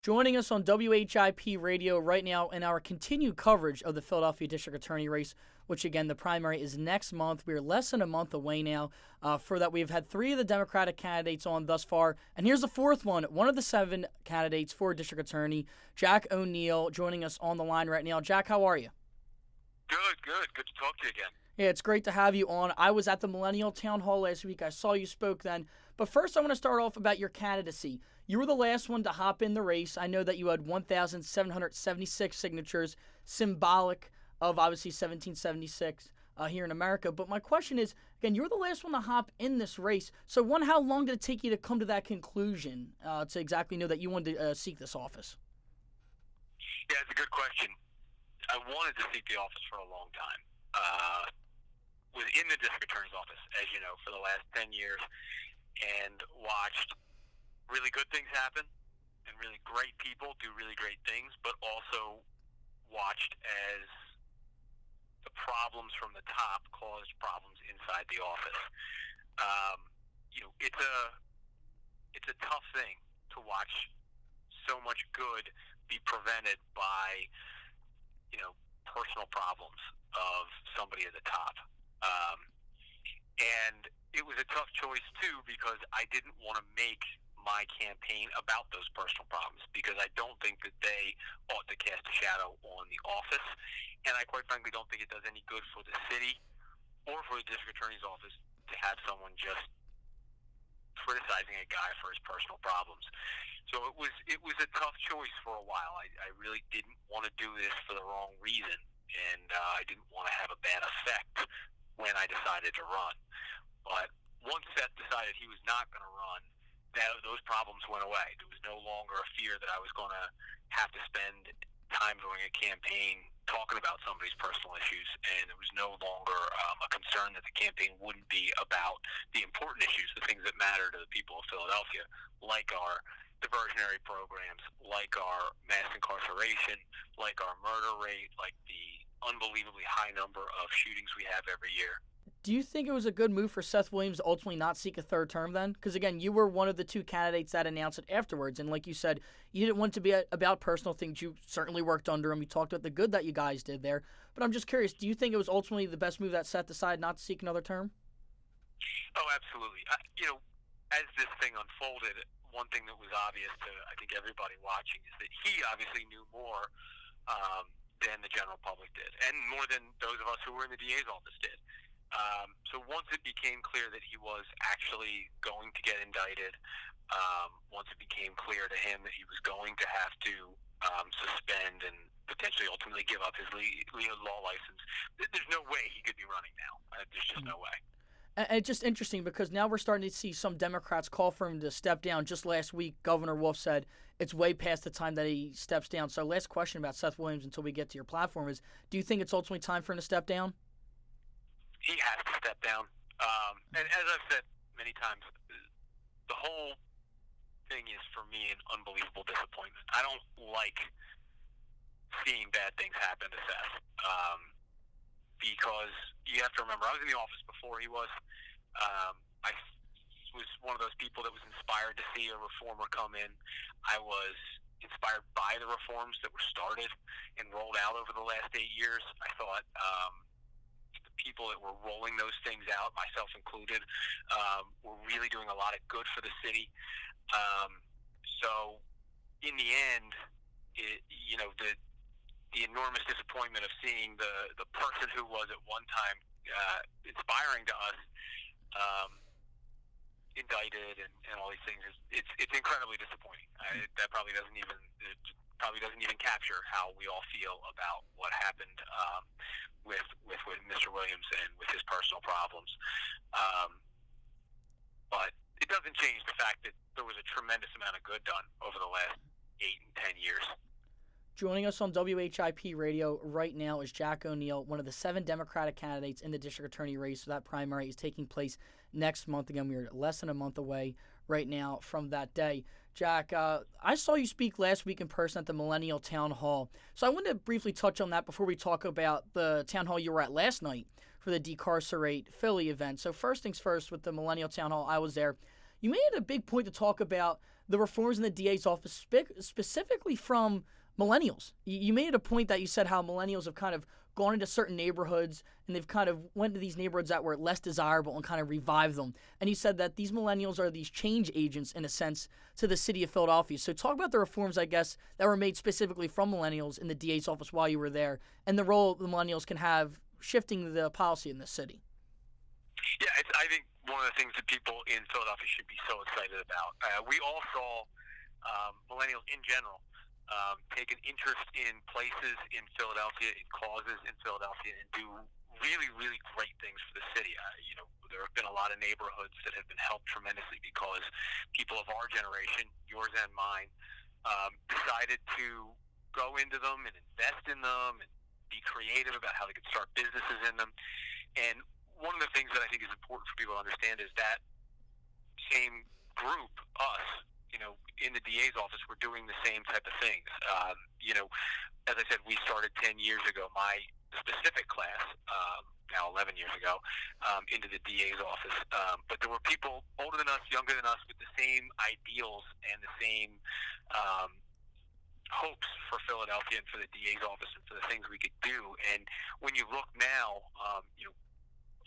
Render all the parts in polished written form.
Joining us on WHIP Radio right now in our continued coverage of the Philadelphia District Attorney race, which again, the primary is next month. We're less than a month away now. For that, we've had three of the Democratic candidates on thus far. And here's the fourth one of the seven candidates for District Attorney, Jack O'Neill, joining us on the line right now. Jack, how are you? Good. Good to talk to you again. Yeah, it's great to have you on. I was at the Millennial Town Hall last week. I saw you spoke then. But first, I want to start off about your candidacy. You were the last one to hop in the race. I know that you had 1,776 signatures, symbolic of obviously 1776 here in America. But my question is, again, you were the last one to hop in this race. So, one, how long did it take you to come to that conclusion to exactly know that you wanted to seek this office? Yeah, it's a good question. I wanted to seek the office for a long time. Was in the district attorney's office, as you know, for the last 10 years, and watched really good things happen and really great people do really great things, but also watched as the problems from the top caused problems inside the office. It's a tough thing to watch so much good be prevented by personal problems of somebody at the top. And it was a tough choice, too, because I didn't want to make my campaign about those personal problems, because I don't think that they ought to cast a shadow on the office. And I quite frankly don't think it does any good for the city or for the district attorney's office to have someone just criticizing a guy for his personal problems. So it was a tough choice for a while. I really didn't want to do this for the wrong reason, and I didn't want to have a bad effect when I decided to run. But once Seth decided he was not going to run, those problems went away. There was no longer a fear that I was going to have to spend time during a campaign talking about somebody's personal issues, and there was no longer a concern that the campaign wouldn't be about the important issues, the things that matter to the people of Philadelphia, like our diversionary programs, like our mass incarceration, like our murder rate, like the unbelievably high number of shootings we have every year. Do you think it was a good move for Seth Williams to ultimately not seek a third term then? Because, again, you were one of the two candidates that announced it afterwards. And like you said, you didn't want it to be about personal things. You certainly worked under him. You talked about the good that you guys did there. But I'm just curious, do you think it was ultimately the best move that Seth decided not to seek another term? Oh, absolutely. As this thing unfolded, one thing that was obvious to, I think, everybody watching is that he obviously knew more than the general public did, and more than those of us who were in the DA's office did. So once it became clear that he was actually going to get indicted, once it became clear to him that he was going to have to suspend and potentially ultimately give up his law license, there's no way he could be running now. There's just no way. And it's just interesting because now we're starting to see some Democrats call for him to step down. Just last week, Governor Wolf said it's way past the time that he steps down. So last question about Seth Williams until we get to your platform is, do you think it's ultimately time for him to step down? He has to step down. And as I've said many times, the whole thing is, for me, an unbelievable disappointment. I don't like seeing bad things happen to Seth. Because you have to remember, I was in the office before he was. I was one of those people that was inspired to see a reformer come in. I was inspired by the reforms that were started and rolled out over the last 8 years. I thought the people that were rolling those things out, myself included, were really doing a lot of good for the city. So in the end, the enormous disappointment of seeing the person who was at one time inspiring to us indicted and all these things, it's incredibly disappointing. That probably doesn't even capture how we all feel about what happened with Mr. Williams and with his personal problems. But it doesn't change the fact that there was a tremendous amount of good done over the last 8 and 10 years. Joining us on WHIP Radio right now is Jack O'Neill, one of the 7 Democratic candidates in the district attorney race. So that primary is taking place next month. Again, we're less than a month away right now from that day. Jack, I saw you speak last week in person at the Millennial Town Hall. So I wanted to briefly touch on that before we talk about the town hall you were at last night for the Decarcerate Philly event. So first things first, with the Millennial Town Hall, I was there. You made a big point to talk about the reforms in the DA's office, specifically from millennials. You made it a point that you said how millennials have kind of gone into certain neighborhoods and they've kind of went to these neighborhoods that were less desirable and kind of revived them. And you said that these millennials are these change agents, in a sense, to the city of Philadelphia. So talk about the reforms, I guess, that were made specifically from millennials in the DA's office while you were there, and the role the millennials can have shifting the policy in the city. Yeah, I think one of the things that people in Philadelphia should be so excited about. We all saw millennials in general take an interest in places in Philadelphia, in causes in Philadelphia, and do really, really great things for the city. There have been a lot of neighborhoods that have been helped tremendously because people of our generation, yours and mine, decided to go into them and invest in them and be creative about how they could start businesses in them. And one of the things that I think is important for people to understand is that same group, us, in the DA's office, we're doing the same type of things. As I said, we started 10 years ago, my specific class, now 11 years ago, into the DA's office. But there were people older than us, younger than us, with the same ideals and the same hopes for Philadelphia and for the DA's office and for the things we could do. And when you look now,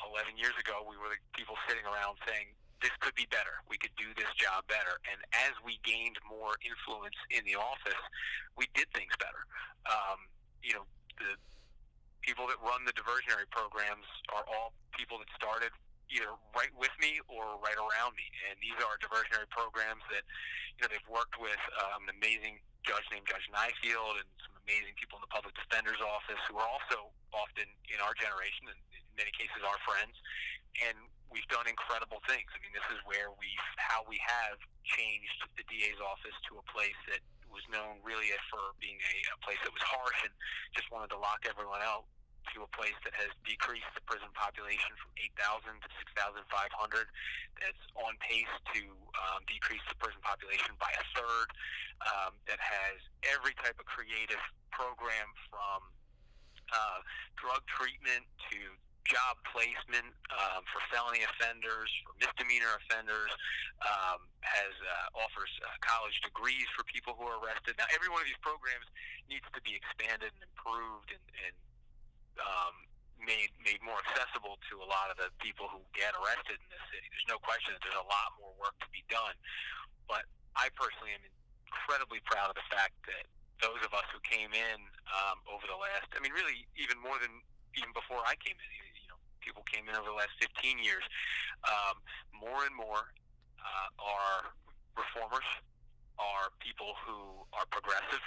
11 years ago, we were the people sitting around saying, this could be better. We could do this job better. And as we gained more influence in the office, we did things better. The people that run the diversionary programs are all people that started either right with me or right around me. And these are diversionary programs that, they've worked with an amazing judge named Judge Nyfield and some amazing people in the public defender's office who are also often in our generation and in many cases our friends. And we've done incredible things. I mean, this is where how we have changed the DA's office to a place that was known really for being a place that was harsh and just wanted to lock everyone out, to a place that has decreased the prison population from 8,000 to 6,500. That's on pace to decrease the prison population by a third. That has every type of creative program from drug treatment to job placement for felony offenders, for misdemeanor offenders, offers college degrees for people who are arrested. Now, every one of these programs needs to be expanded and improved and made more accessible to a lot of the people who get arrested in this city. There's no question that there's a lot more work to be done. But I personally am incredibly proud of the fact that those of us who came in over the last, really even more than even before I came in, people came in over the last 15 years, more and more are reformers, are people who are progressive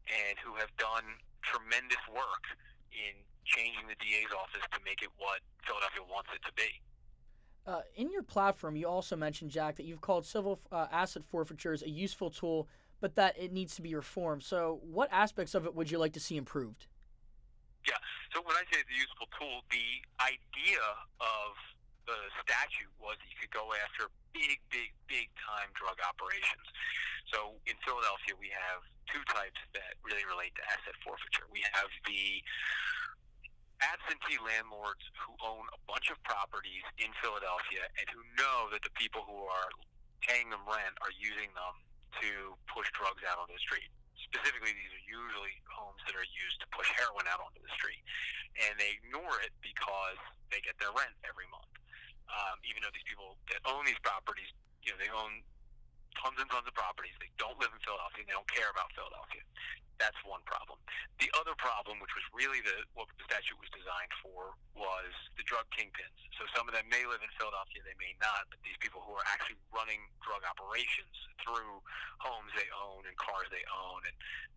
and who have done tremendous work in changing the DA's office to make it what Philadelphia wants it to be. In your platform, you also mentioned, Jack, that you've called civil asset forfeitures a useful tool, but that it needs to be reformed. So what aspects of it would you like to see improved? Yeah, so when I say it's a useful tool, the idea of the statute was that you could go after big time drug operations. So in Philadelphia, we have two types that really relate to asset forfeiture. We have the absentee landlords who own a bunch of properties in Philadelphia and who know that the people who are paying them rent are using them to push drugs out onto the street. Specifically, these are usually homes that are used to push heroin out onto the street. And they ignore it because they get their rent every month. Even though these people that own these properties, they own tons and tons of properties. They don't live in Philadelphia. And they don't care about Philadelphia. That's one problem. The other problem, which was really what the statute was designed for, was the drug kingpins. So some of them may live in Philadelphia, they may not, but these people who are actually running drug operations through homes they own and cars they own and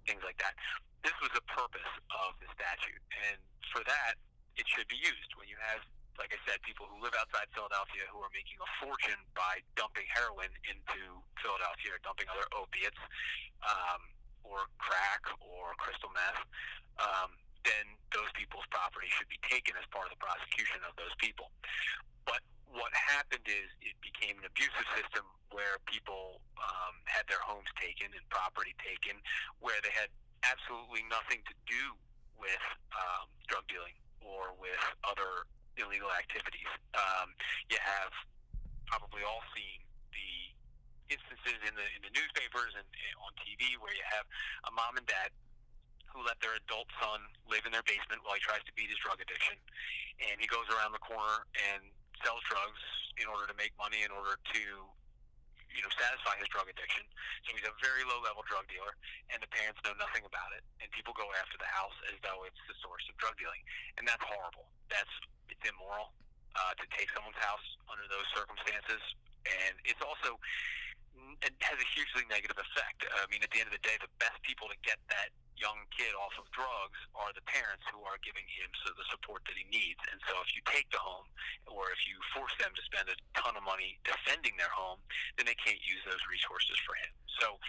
things like that. This was the purpose of the statute. And for that, it should be used. When you have, like I said, people who live outside Philadelphia who are making a fortune by dumping heroin into Philadelphia or dumping other opiates, or crack or crystal meth, then those people's property should be taken as part of the prosecution of those people. But what happened is it became an abusive system where people had their homes taken and property taken where they had absolutely nothing to do with drug dealing or with other illegal activities. You have probably all seen the instances in the newspapers and on TV where you have a mom and dad who let their adult son live in their basement while he tries to beat his drug addiction, and he goes around the corner and sells drugs in order to make money, in order to satisfy his drug addiction. So he's a very low-level drug dealer, and the parents know nothing about it, and people go after the house as though it's the source of drug dealing, and that's horrible. It's immoral to take someone's house under those circumstances, and it's also it has a hugely negative effect. I mean, at the end of the day, the best people to get that young kid off of drugs are the parents who are giving him the support that he needs. And so if you take the home, or if you force them to spend a ton of money defending their home, then they can't use those resources for him. So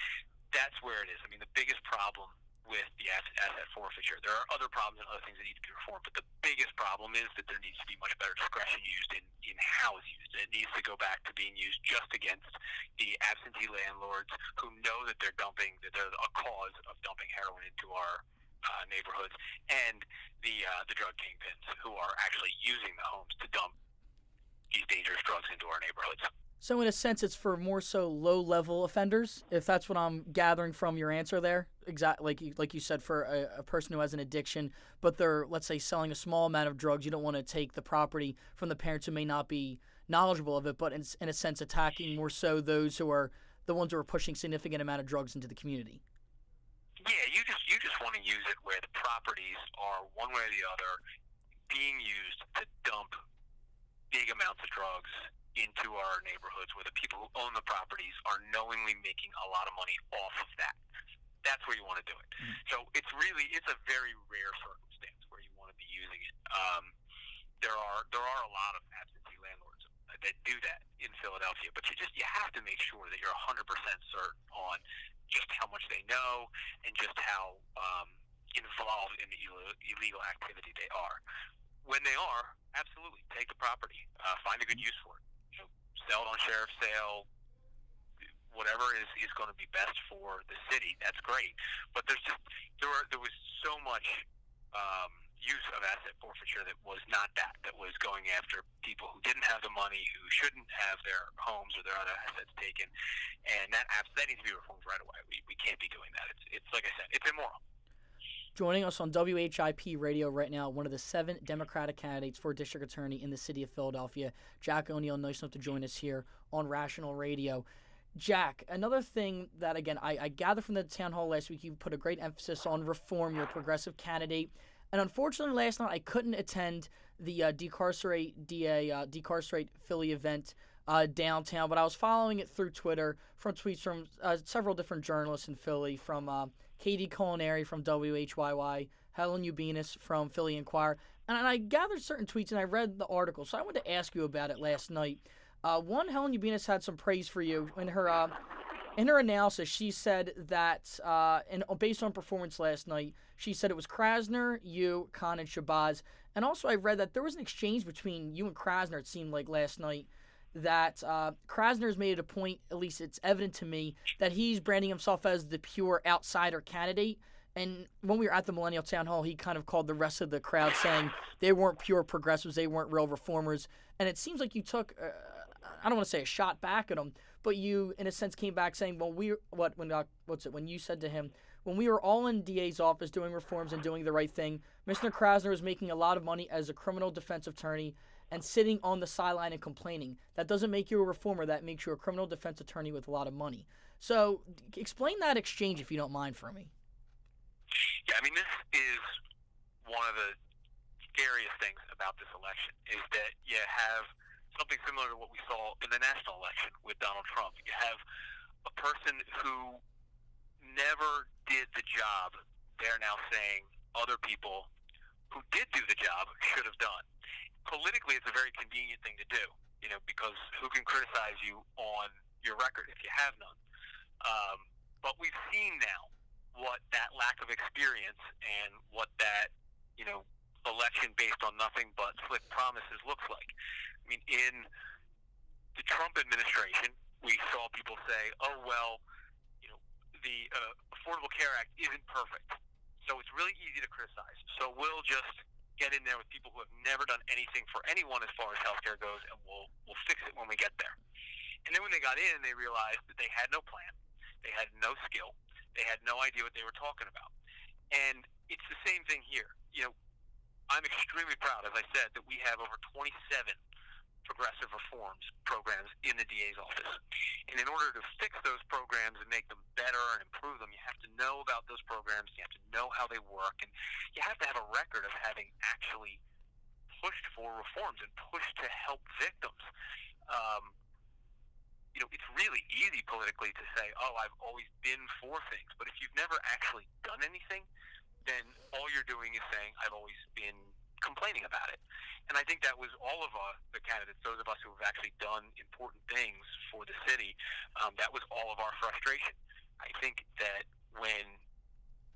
that's where it is. I mean, the biggest problem with the asset forfeiture, there are other problems and other things that need to be reformed, but the biggest problem is that there needs to be much better discretion used in how it's used. It needs to go back to being used just against the absentee landlords who know that they're a cause of dumping heroin into our neighborhoods, and the drug kingpins who are actually using the homes to dump these dangerous drugs into our neighborhoods. So in a sense, it's for more so low-level offenders, if that's what I'm gathering from your answer there. Exactly, like you said, for a person who has an addiction, but they're, let's say, selling a small amount of drugs. You don't want to take the property from the parents who may not be knowledgeable of it, but in a sense, attacking more so those who are the ones who are pushing significant amount of drugs into the community. Yeah, you just want to use it where the properties are one way or the other being used to dump big amounts of drugs into our neighborhoods, where the people who own the properties are knowingly making a lot of money off of that. That's where you want to do it. So it's a very rare circumstance where you want to be using it. There are a lot of absentee landlords that do that in Philadelphia, but you have to make sure that you're 100% certain on just how much they know and just how involved in the illegal activity they are. When they are, absolutely take the property, find a good use for it. Sell it on sheriff's sale, whatever is going to be best for the city. That's great, but there was so much use of asset forfeiture that was not that was going after people who didn't have the money, who shouldn't have their homes or their other assets taken, and that needs to be reformed right away. We can't be doing that. It's like I said, it's immoral. Joining us on WHIP Radio right now, one of the 7 Democratic candidates for district attorney in the city of Philadelphia, Jack O'Neill. Nice enough to join us here on Rational Radio. Jack, another thing that, again, I gathered from the town hall last week, you put a great emphasis on reform. You're a progressive candidate. And unfortunately, last night I couldn't attend the Decarcerate Philly event downtown, but I was following it through Twitter from tweets from several different journalists in Philly, from Katie Culinary from WHYY, Helen Ubinas from Philly Inquirer, and I gathered certain tweets and I read the article. So I wanted to ask you about it last night. One, Helen Ubinas had some praise for you in her analysis. She said that, based on performance last night, she said it was Krasner, you, Khan, and Shabazz. And also I read that there was an exchange between you and Krasner, it seemed like last night, that Krasner's made it a point, at least it's evident to me, that he's branding himself as the pure outsider candidate. And when we were at the Millennial Town Hall, he kind of called the rest of the crowd, saying they weren't pure progressives, they weren't real reformers. And it seems like you took, I don't want to say a shot back at him, but you, in a sense, came back saying, well, when you said to him, when we were all in DA's office doing reforms and doing the right thing, Mr. Krasner was making a lot of money as a criminal defense attorney and sitting on the sideline and complaining. That doesn't make you a reformer. That makes you a criminal defense attorney with a lot of money. So explain that exchange, if you don't mind, for me. Yeah, I mean, this is one of the scariest things about this election, is that you have something similar to what we saw in the national election with Donald Trump. You have a person who never did the job they're now saying other people who did do the job should have done. Politically, it's a very convenient thing to do, because who can criticize you on your record if you have none? But we've seen now what that lack of experience and what that, election based on nothing but slick promises looks like. I mean, in the Trump administration, we saw people say, oh, well, the Affordable Care Act isn't perfect, so it's really easy to criticize. So we'll just get in there with people who have never done anything for anyone as far as healthcare goes, and we'll fix it when we get there. And then when they got in, they realized that they had no plan, they had no skill, they had no idea what they were talking about. And it's the same thing here. I'm extremely proud, as I said, that we have over 27 progressive reforms programs in the DA's office. And in order to fix those programs and make them better and improve them, you have to know about those programs, you have to know how they work, and you have to have a record of having actually pushed for reforms and pushed to help victims. Um, it's really easy politically to say, oh, I've always been for things. But if you've never actually done anything, then all you're doing is saying, I've always been complaining about it. And I think that was all of the candidates, those of us who have actually done important things for the city, that was all of our frustration. I think that when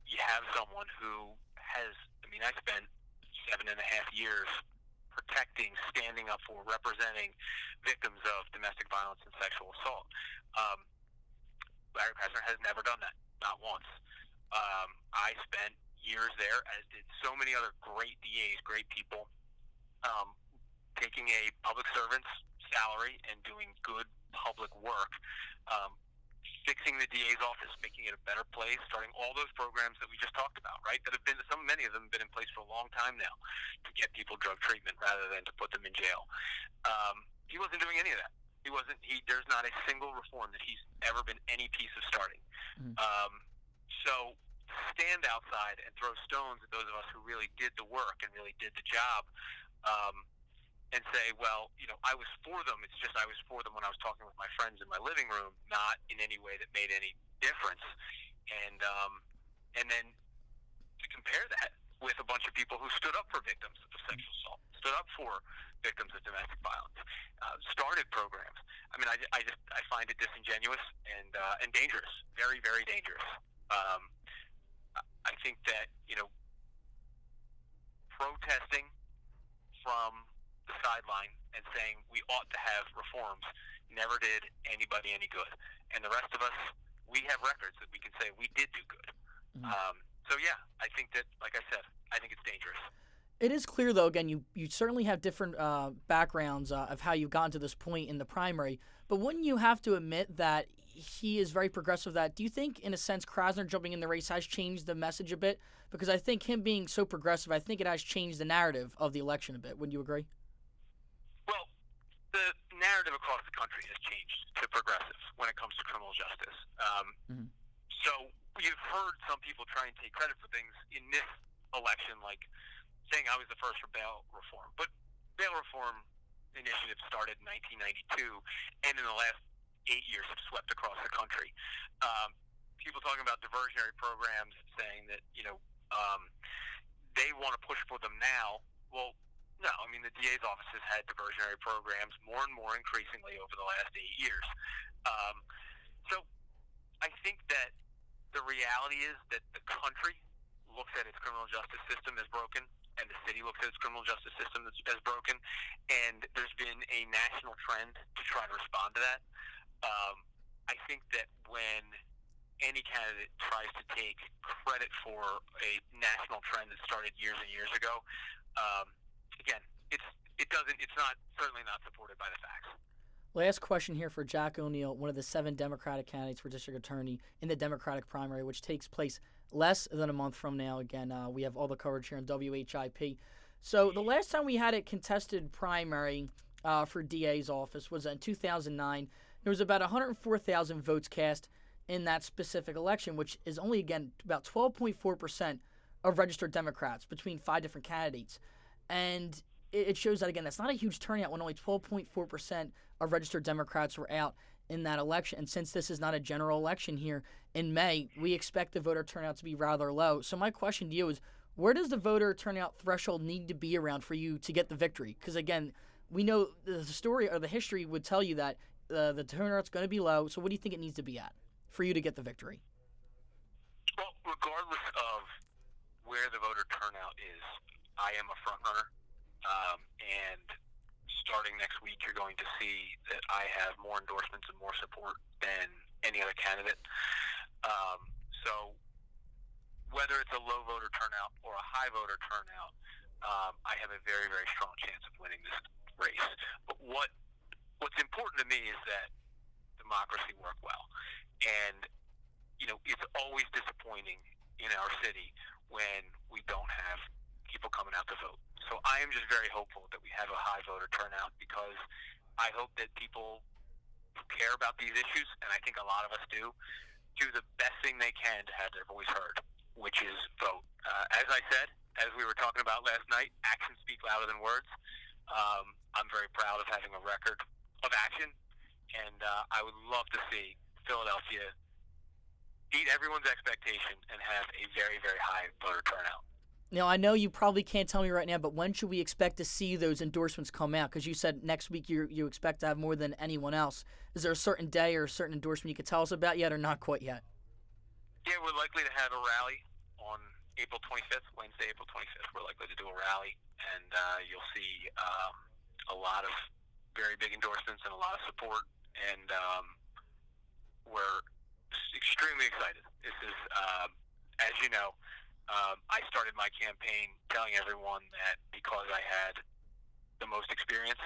you have someone who has, I spent 7.5 years protecting, standing up for, representing victims of domestic violence and sexual assault. Larry Krasner has never done that, not once. I spent years there, as did so many other great DAs, great people, taking a public servant's salary and doing good public work, fixing the DA's office, making it a better place, starting all those programs that we just talked about, right? That have been, many of them have been in place for a long time now to get people drug treatment rather than to put them in jail. He wasn't doing any of that. There's not a single reform that he's ever been any piece of starting. So stand outside and throw stones at those of us who really did the work and really did the job, and say, well, I was for them. It's just I was for them when I was talking with my friends in my living room, not in any way that made any difference. And then to compare that with a bunch of people who stood up for victims of sexual assault, stood up for victims of domestic violence, started programs. I find it disingenuous and dangerous, very, very dangerous. I think that protesting from the sideline and saying we ought to have reforms never did anybody any good. And the rest of us, we have records that we can say we did do good. So yeah, I think that, like I said, I think it's dangerous. It is clear, though, again, you certainly have different backgrounds of how you've gotten to this point in the primary, but wouldn't you have to admit that he is very progressive? Do you think, in a sense, Krasner jumping in the race has changed the message a bit? Because I think him being so progressive, I think it has changed the narrative of the election a bit. Wouldn't you agree? Well, the narrative across the country has changed to progressive when it comes to criminal justice. So you've heard some people try and take credit for things in this election, like saying I was the first for bail reform. But bail reform initiatives started in 1992, and in the last 8 years have swept across the country. People talking about diversionary programs, saying that they want to push for them now. Well, no, the DA's office has had diversionary programs more and more increasingly over the last 8 years. So I think that the reality is that the country looks at its criminal justice system as broken, and the city looks at its criminal justice system as broken, and there's been a national trend to try to respond to that. I think that when any candidate tries to take credit for a national trend that started years and years ago, again, it's not certainly not supported by the facts. Last question here for Jack O'Neill, one of the 7 Democratic candidates for district attorney in the Democratic primary, which takes place less than a month from now. Again, we have all the coverage here on WHIP. So the last time we had a contested primary for DA's office was in 2009. There was about 104,000 votes cast in that specific election, which is only, again, about 12.4% of registered Democrats between 5 different candidates. And it shows that, again, that's not a huge turnout when only 12.4% of registered Democrats were out in that election. And since this is not a general election here in May, we expect the voter turnout to be rather low. So my question to you is, where does the voter turnout threshold need to be around for you to get the victory? Because, again, we know the story or the history would tell you that the turnout's going to be low. So what do you think it needs to be at for you to get the victory? Well, regardless of where the voter turnout is, I am a front runner. And starting next week, you're going to see that I have more endorsements and more support than any other candidate. So whether it's a low voter turnout or a high voter turnout, I have a very, very strong chance of winning this race. But what's important to me is that democracy work well. And, it's always disappointing in our city when we don't have people coming out to vote. So I am just very hopeful that we have a high voter turnout, because I hope that people who care about these issues, and I think a lot of us do the best thing they can to have their voice heard, which is vote. As I said, as we were talking about last night, actions speak louder than words. I'm very proud of having a record of action, and I would love to see Philadelphia beat everyone's expectation and have a very, very high voter turnout. Now, I know you probably can't tell me right now, but when should we expect to see those endorsements come out? Because you said next week you expect to have more than anyone else. Is there a certain day or a certain endorsement you could tell us about yet, or not quite yet? Yeah, we're likely to have a rally on April 25th, Wednesday, April 25th. We're likely to do a rally, and you'll see a lot of very big endorsements and a lot of support, and we're extremely excited. This is, as you know, I started my campaign telling everyone that because I had the most experience,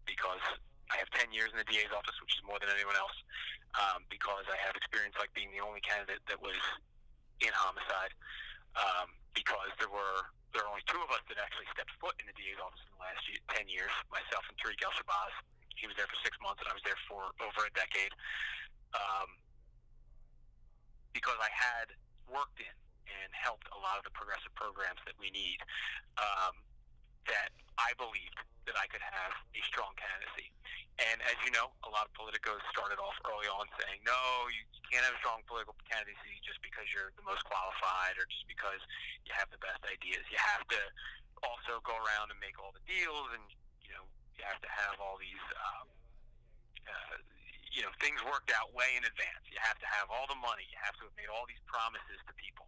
because I have 10 years in the DA's office, which is more than anyone else, because I have experience like being the only candidate that was in homicide, because there are only two of us that actually stepped foot in the DA's office in the last 10 years, myself and Tariq El-Shabazz. He was there for 6 months, and I was there for over a decade. Because I had worked in and helped a lot of the progressive programs that we need, that I believed that I could have a strong candidacy. And as you know, a lot of politicos started off early on saying, no, you can't have a strong political candidacy just because you're the most qualified or just because you have the best ideas. You have to also go around and make all the deals, and, you have to have all these things worked out way in advance. You have to have all the money. You have to have made all these promises to people.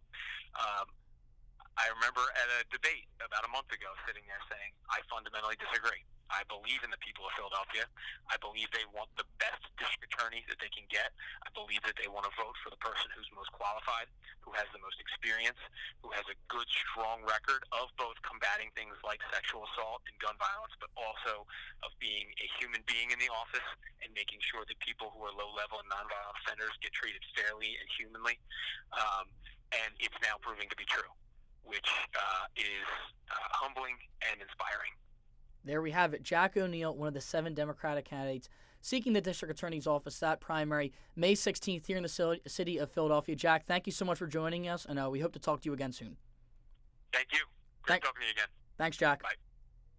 I remember at a debate about a month ago sitting there saying, I fundamentally disagree. I believe in the people of Philadelphia. I believe they want the best district attorney that they can get. I believe that they want to vote for the person who's most qualified, who has the most experience, who has a good, strong record of both combating things like sexual assault and gun violence, but also of being a human being in the office and making sure that people who are low-level and nonviolent offenders get treated fairly and humanly. And it's now proving to be true, which is humbling and inspiring. There we have it. Jack O'Neill, one of the 7 Democratic candidates seeking the district attorney's office, that primary, May 16th here in the city of Philadelphia. Jack, thank you so much for joining us, and we hope to talk to you again soon. Thank you. Great talking to you again. Thanks, Jack. Bye.